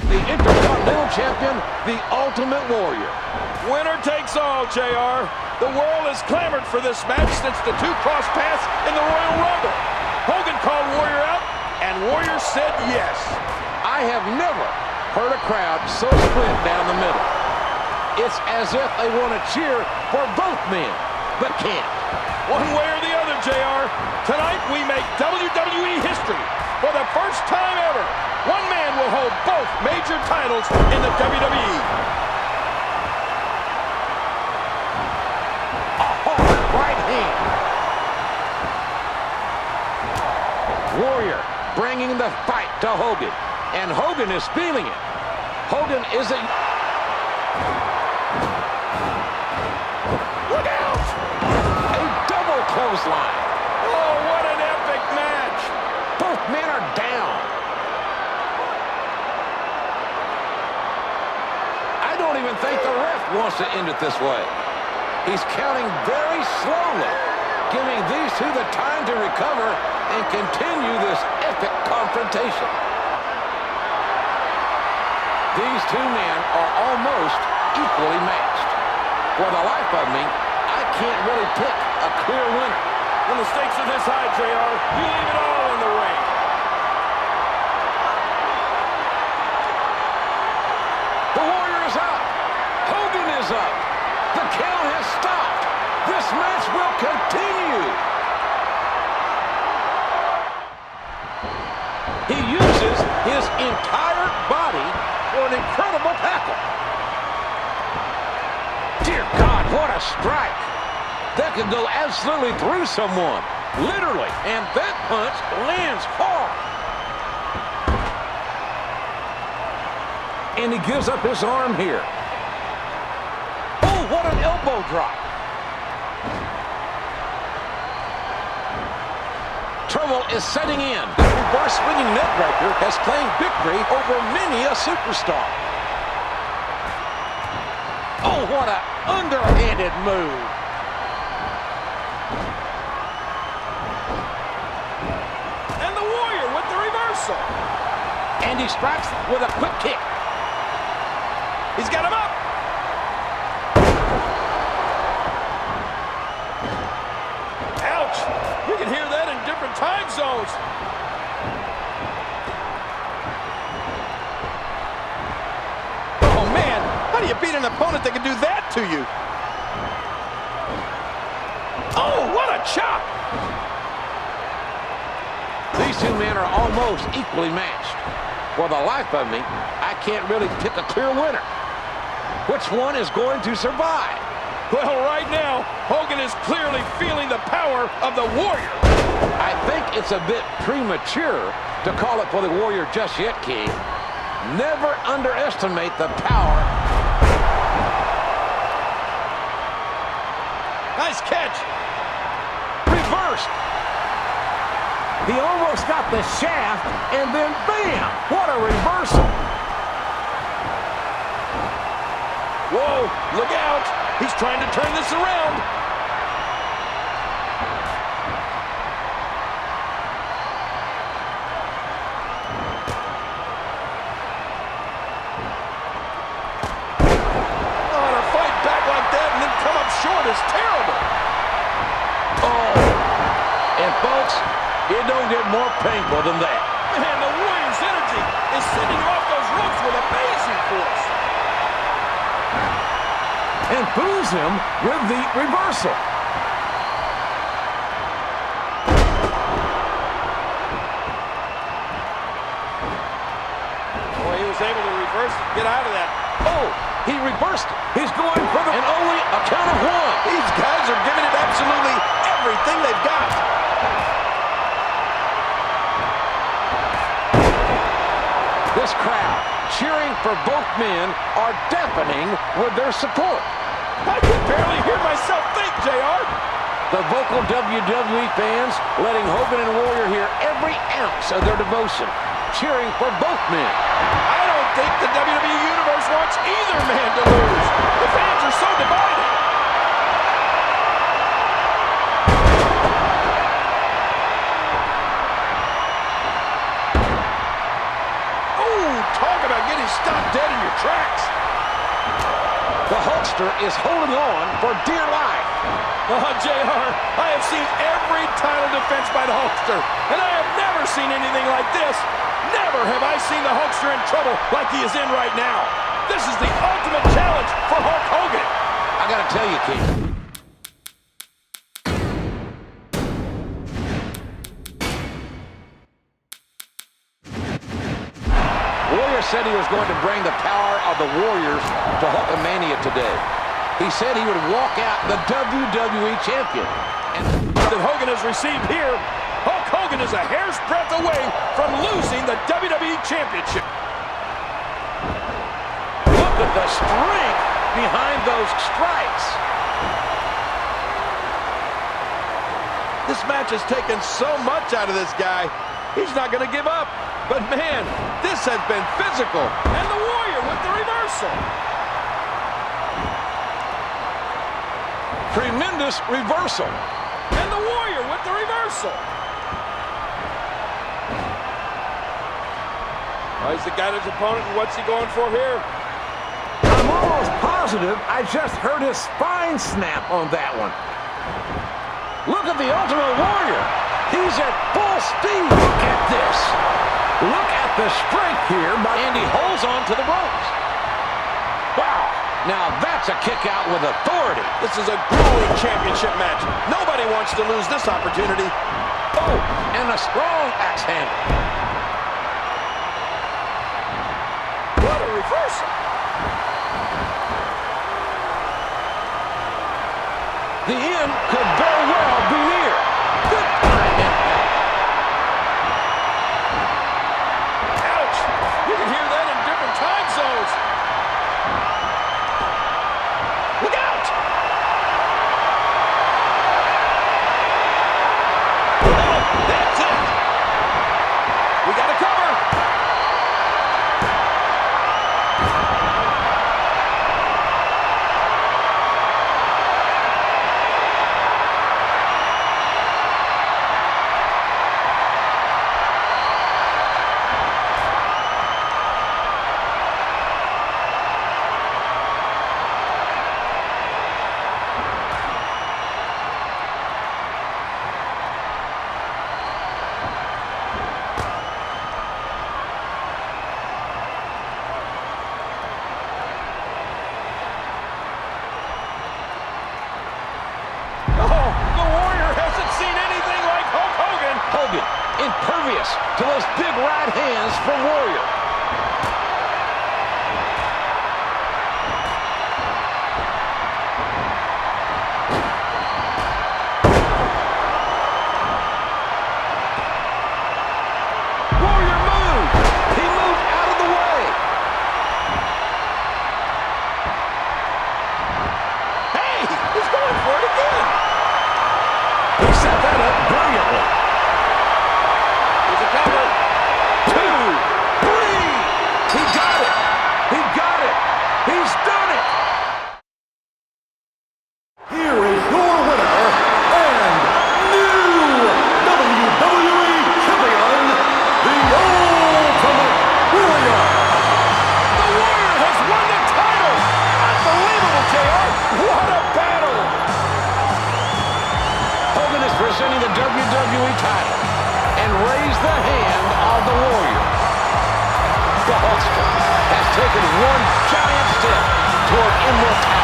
the Intercontinental Champion, the Ultimate Warrior. Winner takes all, JR. The world has clamored for this match since the two-cross pass in the Royal Rumble. Hogan called Warrior out, and Warrior said yes. I have never heard a crowd so split down the middle. It's as if they want to cheer for both men, but can't. One way or the other, JR. Tonight we make WWE history. For the first time ever, one man will hold both major titles in the WWE. A hard right hand. Warrior bringing the fight to Hogan. And Hogan is feeling it. Hogan isn't... Look out! A double clothesline. Oh, what an epic match! Both men are down. I don't even think the ref wants to end it this way. He's counting very slowly, giving these two the time to recover and continue this epic confrontation. These two men are almost equally matched. For the life of me, I can't really pick a clear winner. When the stakes are this high, JR, you leave it all in the ring. The Warrior is up. Hogan is up. The count has stopped. This match will continue. He uses his entire body for an incredible tackle. Dear God, what a strike. That could go absolutely through someone. Literally. And that punch lands hard. And he gives up his arm here. Oh, what an elbow drop. Trouble is setting in. The reverse swinging neckbreaker has claimed victory over many a superstar. Oh, what an underhanded move. And the Warrior with the reversal. And he strikes with a quick kick. He's got him up. Ouch. You can hear that in different time zones. Oh, man. How do you beat an opponent that can do that to you? Oh, what a chop. These two men are almost equally matched. For the life of me, I can't really pick a clear winner. Which one is going to survive? Well, right now, Hogan is clearly feeling the power of the Warrior. I think it's a bit premature to call it for the Warrior just yet, King. Never underestimate the power. Nice catch. Reversed. He almost got the shaft, and then bam! What a reversal. Whoa, look out. He's trying to turn this around. Oh, to fight back like that and then come up short is terrible. Oh, and folks, it don't get more painful than that. Man, the Warrior's energy is sending off those ropes with amazing force. And fools him with the reversal. Boy, he was able to reverse it, get out of that. Oh, he reversed it. He's going for the... And only a count of one. These guys are giving it absolutely everything they've got. This crowd, cheering for both men, are deafening with their support. I can barely hear myself think, JR. The vocal WWE fans letting Hogan and Warrior hear every ounce of their devotion, cheering for both men. I don't think the WWE Universe wants either man to lose. The fans are so divided. Oh, talk about getting stop dead in your tracks. The Hulkster is holding on for dear life. Oh, JR, I have seen every title defense by the Hulkster, and I have never seen anything like this. Never have I seen the Hulkster in trouble like he is in right now. This is the ultimate challenge for Hulk Hogan. I gotta tell you, Keith. Warrior said he was going to bring the power of the Warriors to Hulkamania today. He said he would walk out the WWE champion. And that Hogan has received here, Hulk Hogan is a hair's breadth away from losing the WWE Championship. Look at the strength behind those strikes. This match has taken so much out of this guy. He's not going to give up. But man, this has been physical. And the Warrior with the reversal. Tremendous reversal. And the Warrior with the reversal. Oh, he's got his opponent, and what's he going for here? I'm almost positive I just heard his spine snap on that one. Look at the Ultimate Warrior. He's at full speed. Look at this. Look at the strength here, and he holds on to the ropes. Wow. Now that's a kick out with authority. This is a grueling championship match. Nobody wants to lose this opportunity. Oh, and a strong axe handle. What a reversal. The end could very well be near. Good time impact. Ouch. You can hear that in different time zones. Look out! Well, that's it. We got to cover. Impervious to those big right hands from Warrior. Warrior moved. He moved out of the way. Hey, he's going for it again. He set that up brilliantly. Presenting the WWE title and raise the hand of the Warrior. The Hulkster has taken one giant step toward immortality.